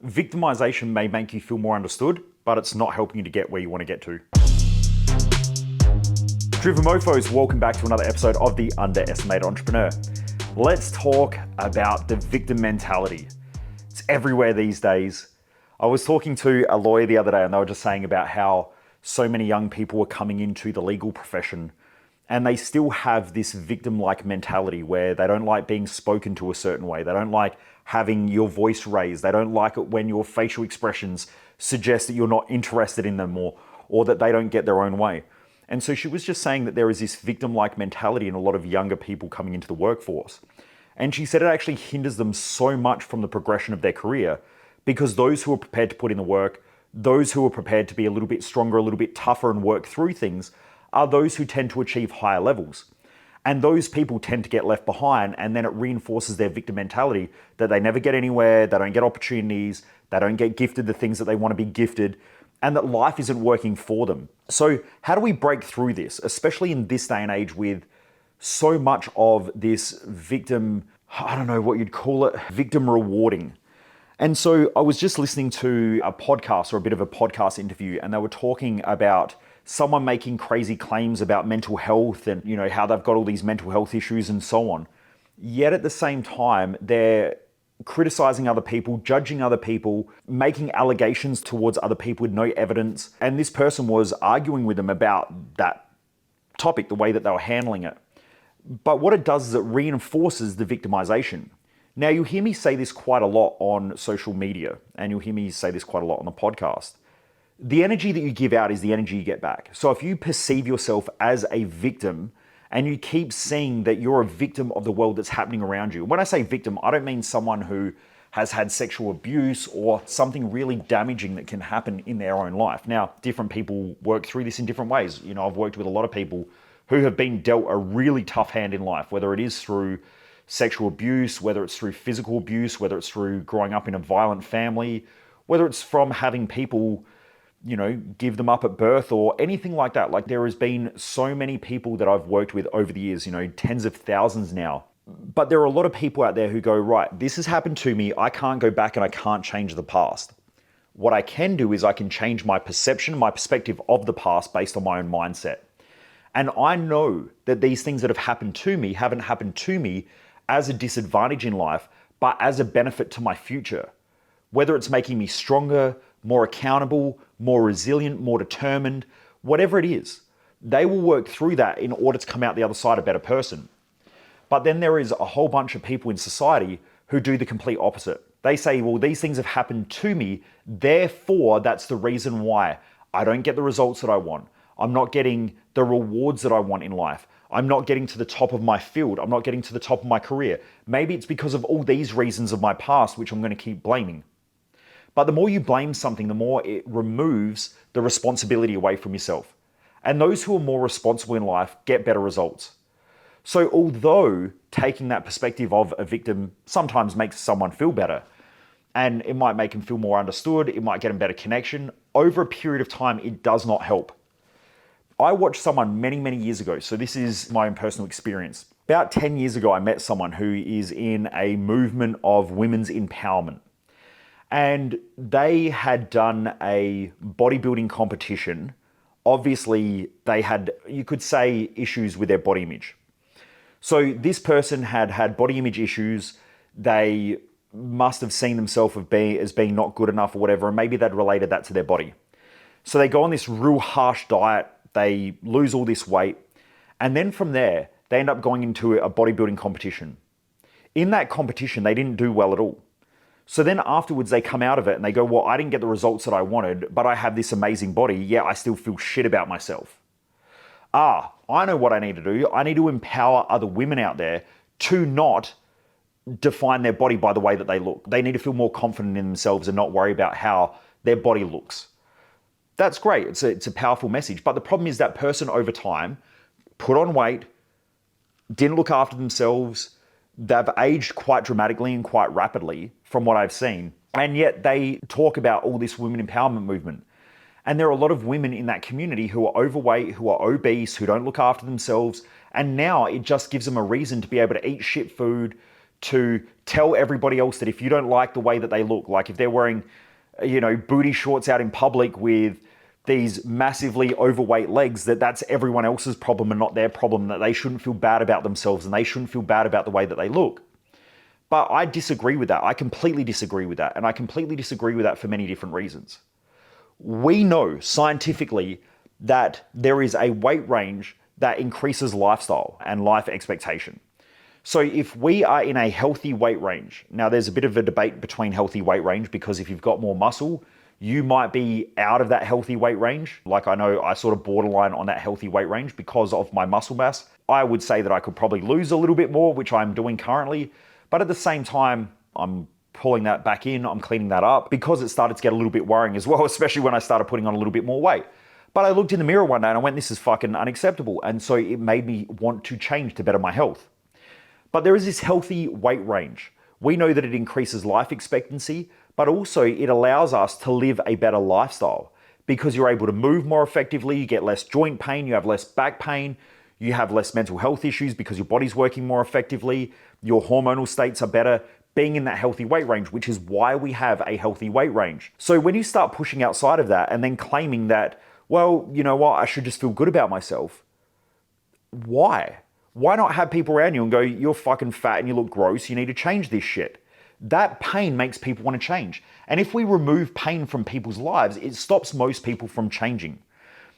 Victimization may make you feel more understood, but it's not helping you to get where you want to get to. Driven Mofos, welcome back to another episode of The Underestimated Entrepreneur. Let's talk about the victim mentality. It's everywhere these days. I was talking to a lawyer the other day and they were just saying about how so many young people are coming into the legal profession and they still have this victim-like mentality where they don't like being spoken to a certain way. They don't like having your voice raised. They don't like it when your facial expressions suggest that you're not interested in them or that they don't get their own way. And so she was just saying that there is this victim-like mentality in a lot of younger people coming into the workforce. And she said it actually hinders them so much from the progression of their career because those who are prepared to put in the work, those who are prepared to be a little bit stronger, a little bit tougher and work through things are those who tend to achieve higher levels. And those people tend to get left behind, and then it reinforces their victim mentality that they never get anywhere, they don't get opportunities, they don't get gifted the things that they want to be gifted, and that life isn't working for them. So how do we break through this, especially in this day and age with so much of this victim, I don't know what you'd call it, victim rewarding? And so I was just listening to a podcast or a bit of a podcast interview, and they were talking about someone making crazy claims about mental health and, how they've got all these mental health issues and so on. Yet at the same time, they're criticizing other people, judging other people, making allegations towards other people with no evidence. And this person was arguing with them about that topic, the way that they were handling it. But what it does is it reinforces the victimization. Now, you'll hear me say this quite a lot on social media, and you'll hear me say this quite a lot on the podcast. The energy that you give out is the energy you get back. So if you perceive yourself as a victim and you keep seeing that you're a victim of the world that's happening around you. When I say victim, I don't mean someone who has had sexual abuse or something really damaging that can happen in their own life. Now, different people work through this in different ways. I've worked with a lot of people who have been dealt a really tough hand in life, whether it is through sexual abuse, whether it's through physical abuse, whether it's through growing up in a violent family, whether it's from having people give them up at birth or anything like that. Like there has been so many people that I've worked with over the years, tens of thousands now. But there are a lot of people out there who go, right, this has happened to me. I can't go back and I can't change the past. What I can do is I can change my perception, my perspective of the past based on my own mindset. And I know that these things that have happened to me haven't happened to me as a disadvantage in life, but as a benefit to my future. Whether it's making me stronger, more accountable, more resilient, more determined, whatever it is, they will work through that in order to come out the other side a better person. But then there is a whole bunch of people in society who do the complete opposite. They say, well, these things have happened to me, therefore that's the reason why I don't get the results that I want. I'm not getting the rewards that I want in life. I'm not getting to the top of my field. I'm not getting to the top of my career. Maybe it's because of all these reasons of my past, which I'm going to keep blaming. But the more you blame something, the more it removes the responsibility away from yourself. And those who are more responsible in life get better results. So although taking that perspective of a victim sometimes makes someone feel better, and it might make them feel more understood, it might get them better connection, over a period of time, it does not help. I watched someone many, many years ago, so this is my own personal experience. About 10 years ago, I met someone who is in a movement of women's empowerment. And they had done a bodybuilding competition. Obviously, they had, you could say, issues with their body image. So this person had had body image issues. They must have seen themselves as being not good enough or whatever, and maybe they'd related that to their body. So they go on this real harsh diet. They lose all this weight. And then from there, they end up going into a bodybuilding competition. In that competition, they didn't do well at all. So then afterwards they come out of it and they go, well, I didn't get the results that I wanted, but I have this amazing body, yet I still feel shit about myself. I know what I need to do. I need to empower other women out there to not define their body by the way that they look. They need to feel more confident in themselves and not worry about how their body looks. That's great. It's a powerful message. But the problem is that person over time put on weight, didn't look after themselves. They've aged quite dramatically and quite rapidly from what I've seen. And yet they talk about all this women empowerment movement. And there are a lot of women in that community who are overweight, who are obese, who don't look after themselves. And now it just gives them a reason to be able to eat shit food, to tell everybody else that if you don't like the way that they look, like if they're wearing, booty shorts out in public with these massively overweight legs, that's everyone else's problem and not their problem, that they shouldn't feel bad about themselves and they shouldn't feel bad about the way that they look. But I disagree with that. I completely disagree with that. And I completely disagree with that for many different reasons. We know scientifically that there is a weight range that increases lifestyle and life expectation. So if we are in a healthy weight range, now there's a bit of a debate between healthy weight range, because if you've got more muscle, you might be out of that healthy weight range. Like I know I sort of borderline on that healthy weight range because of my muscle mass. I would say that I could probably lose a little bit more, which I'm doing currently. But at the same time, I'm pulling that back in, I'm cleaning that up, because it started to get a little bit worrying as well, especially when I started putting on a little bit more weight. But I looked in the mirror one day and I went, this is fucking unacceptable. And so it made me want to change to better my health. But there is this healthy weight range. We know that it increases life expectancy, but also it allows us to live a better lifestyle because you're able to move more effectively, you get less joint pain, you have less back pain, you have less mental health issues because your body's working more effectively, your hormonal states are better being in that healthy weight range, which is why we have a healthy weight range. So when you start pushing outside of that and then claiming that, well, you know what, I should just feel good about myself, why? Why not have people around you and go, you're fucking fat and you look gross, you need to change this shit? That pain makes people want to change. And if we remove pain from people's lives, it stops most people from changing.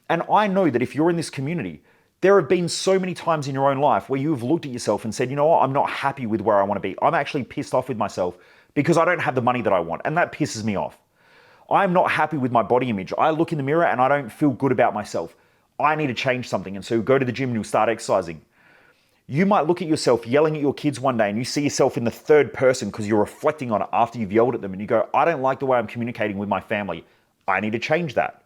And I know that if you're in this community, there have been so many times in your own life where you've looked at yourself and said, you know what, I'm not happy with where I want to be. I'm actually pissed off with myself because I don't have the money that I want. And that pisses me off. I'm not happy with my body image. I look in the mirror and I don't feel good about myself. I need to change something. And so you go to the gym and you'll start exercising. You might look at yourself yelling at your kids one day and you see yourself in the third person because you're reflecting on it after you've yelled at them and you go, I don't like the way I'm communicating with my family. I need to change that.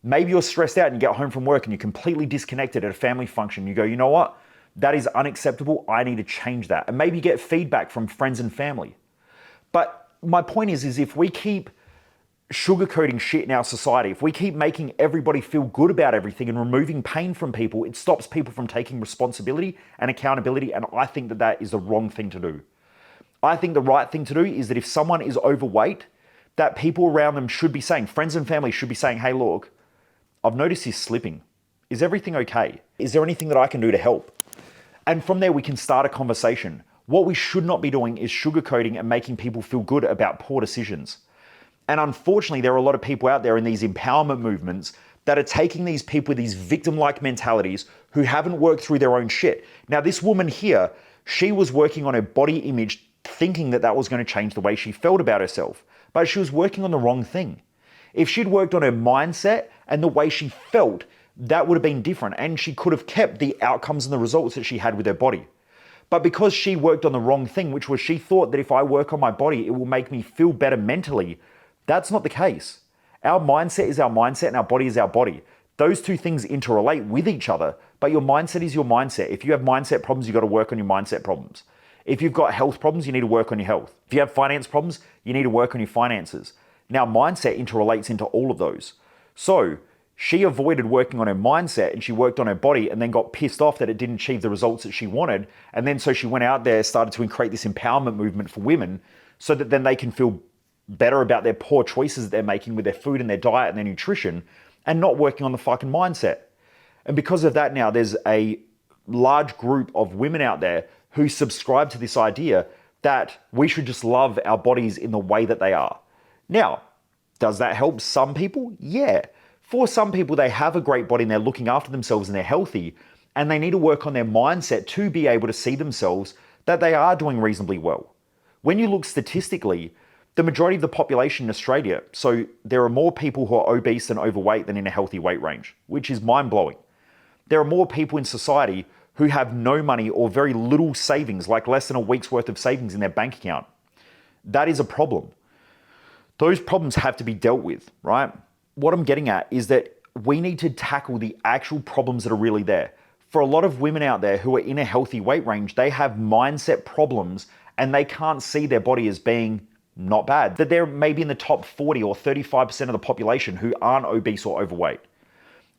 Maybe you're stressed out and you get home from work and you're completely disconnected at a family function. You go, you know what? That is unacceptable. I need to change that. And maybe you get feedback from friends and family. But my point is if we keep sugarcoating shit in our society, if we keep making everybody feel good about everything and removing pain from people, it stops people from taking responsibility and accountability. And I think that that is the wrong thing to do. I think the right thing to do is that if someone is overweight, that people around them should be saying, friends and family should be saying, hey, look, I've noticed he's slipping. Is everything okay? Is there anything that I can do to help? And from there, we can start a conversation. What we should not be doing is sugarcoating and making people feel good about poor decisions. And unfortunately, there are a lot of people out there in these empowerment movements that are taking these people with these victim-like mentalities who haven't worked through their own shit. Now, this woman here, she was working on her body image, thinking that that was going to change the way she felt about herself. But she was working on the wrong thing. If she'd worked on her mindset and the way she felt, that would have been different. And she could have kept the outcomes and the results that she had with her body. But because she worked on the wrong thing, which was she thought that if I work on my body, it will make me feel better mentally. That's not the case. Our mindset is our mindset and our body is our body. Those two things interrelate with each other, but your mindset is your mindset. If you have mindset problems, you've got to work on your mindset problems. If you've got health problems, you need to work on your health. If you have finance problems, you need to work on your finances. Now, mindset interrelates into all of those. So she avoided working on her mindset and she worked on her body and then got pissed off that it didn't achieve the results that she wanted. And then so she went out there, started to create this empowerment movement for women so that then they can feel better about their poor choices that they're making with their food and their diet and their nutrition and not working on the fucking mindset. And because of that now, there's a large group of women out there who subscribe to this idea that we should just love our bodies in the way that they are. Now, does that help some people? Yeah. For some people, they have a great body and they're looking after themselves and they're healthy and they need to work on their mindset to be able to see themselves that they are doing reasonably well. When you look statistically, the majority of the population in Australia, so there are more people who are obese and overweight than in a healthy weight range, which is mind-blowing. There are more people in society who have no money or very little savings, like less than a week's worth of savings in their bank account. That is a problem. Those problems have to be dealt with, right? What I'm getting at is that we need to tackle the actual problems that are really there. For a lot of women out there who are in a healthy weight range, they have mindset problems and they can't see their body as being not bad. That they're maybe in the top 40 or 35% of the population who aren't obese or overweight.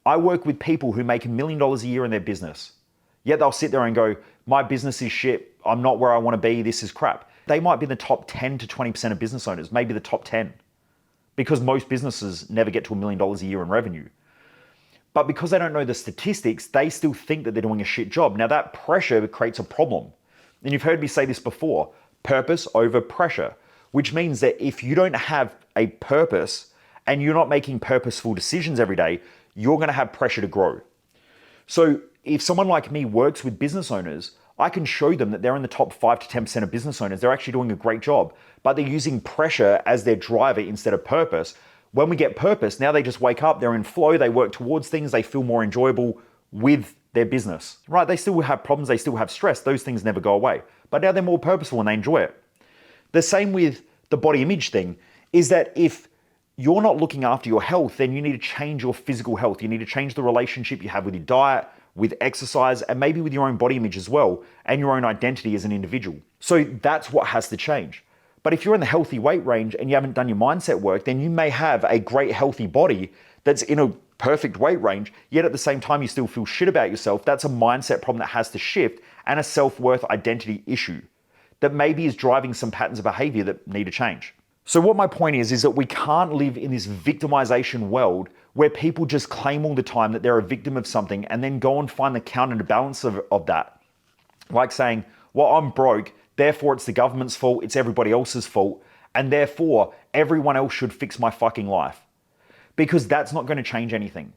I work with people who make $1 million a year in their business. Yet they'll sit there and go, my business is shit. I'm not where I want to be, this is crap. They might be in the top 10 to 20% of business owners, maybe the top 10, because most businesses never get to $1 million a year in revenue. But because they don't know the statistics, they still think that they're doing a shit job. Now that pressure creates a problem. And you've heard me say this before, purpose over pressure, which means that if you don't have a purpose and you're not making purposeful decisions every day, you're going to have pressure to grow. So if someone like me works with business owners, I can show them that they're in the top 5 to 10% of business owners. They're actually doing a great job, but they're using pressure as their driver instead of purpose. When we get purpose, now they just wake up, they're in flow, they work towards things, they feel more enjoyable with their business, right? They still have problems, they still have stress. Those things never go away, but now they're more purposeful and they enjoy it. The same with the body image thing is that if you're not looking after your health, then you need to change your physical health. You need to change the relationship you have with your diet, with exercise, and maybe with your own body image as well, and your own identity as an individual. So that's what has to change. But if you're in the healthy weight range and you haven't done your mindset work, then you may have a great healthy body that's in a perfect weight range, yet at the same time you still feel shit about yourself. That's a mindset problem that has to shift, and a self-worth identity issue that maybe is driving some patterns of behavior that need to change. So what my point is that we can't live in this victimization world where people just claim all the time that they're a victim of something and then go and find the counterbalance of that. Like saying, well, I'm broke, therefore it's the government's fault, it's everybody else's fault, and therefore everyone else should fix my fucking life. Because that's not going to change anything,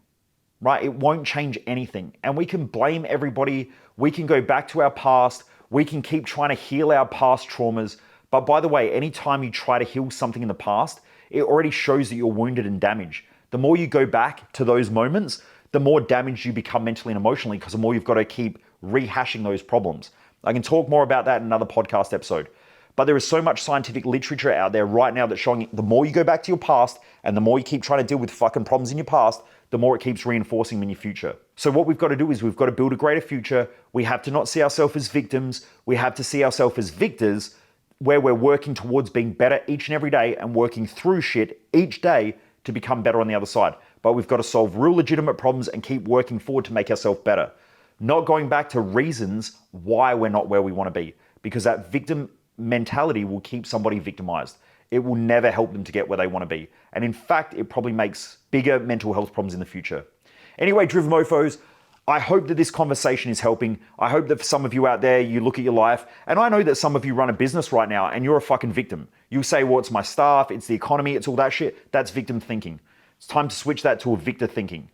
right? It won't change anything. And we can blame everybody, we can go back to our past, we can keep trying to heal our past traumas. But by the way, anytime you try to heal something in the past, it already shows that you're wounded and damaged. The more you go back to those moments, the more damaged you become mentally and emotionally, because the more you've got to keep rehashing those problems. I can talk more about that in another podcast episode. But there is so much scientific literature out there right now that's showing the more you go back to your past and the more you keep trying to deal with fucking problems in your past, the more it keeps reinforcing them in your future. So what we've got to do is we've got to build a greater future. We have to not see ourselves as victims. We have to see ourselves as victors, where we're working towards being better each and every day and working through shit each day to become better on the other side. But we've got to solve real legitimate problems and keep working forward to make ourselves better. Not going back to reasons why we're not where we want to be, because that victim mentality will keep somebody victimized. It will never help them to get where they want to be. And in fact, it probably makes bigger mental health problems in the future. Anyway, Driven Mofos, I hope that this conversation is helping. I hope that for some of you out there, you look at your life, and I know that some of you run a business right now and you're a fucking victim. You say, well, it's my staff, it's the economy, it's all that shit. That's victim thinking. It's time to switch that to a victor thinking.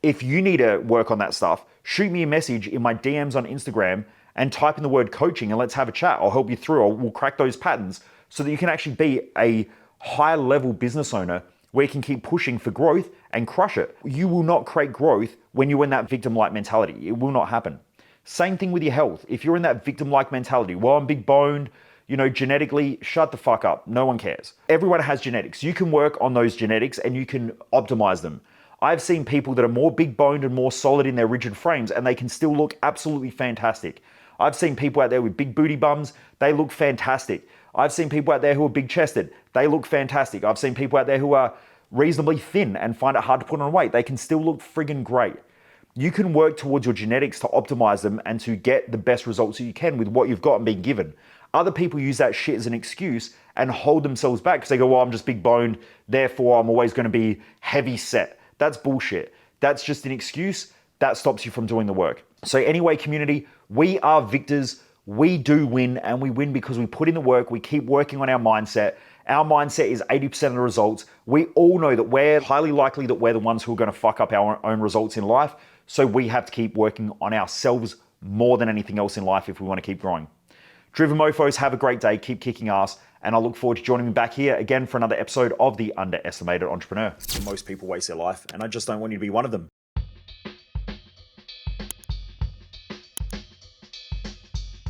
If you need to work on that stuff, shoot me a message in my DMs on Instagram and type in the word coaching and let's have a chat. I'll help you through, or we'll crack those patterns so that you can actually be a high level business owner where you can keep pushing for growth and crush it. You will not create growth when you're in that victim-like mentality. It will not happen. Same thing with your health. If you're in that victim-like mentality, well, I'm big boned, genetically, shut the fuck up. No one cares. Everyone has genetics. You can work on those genetics and you can optimize them. I've seen people that are more big boned and more solid in their rigid frames and they can still look absolutely fantastic. I've seen people out there with big booty bums. They look fantastic. I've seen people out there who are big chested. They look fantastic. I've seen people out there who are reasonably thin and find it hard to put on weight. They can still look friggin' great. You can work towards your genetics to optimize them and to get the best results that you can with what you've got and been given. Other people use that shit as an excuse and hold themselves back because they go, well, I'm just big boned, therefore I'm always going to be heavy set. That's bullshit. That's just an excuse that stops you from doing the work. So anyway, community, we are victors. We do win, and we win because we put in the work. We keep working on our mindset. Our mindset is 80% of the results. We all know that we're highly likely that we're the ones who are going to fuck up our own results in life. So we have to keep working on ourselves more than anything else in life if we want to keep growing. Driven Mofos, have a great day. Keep kicking ass. And I look forward to joining me back here again for another episode of The Underestimated Entrepreneur. Most people waste their life, and I just don't want you to be one of them.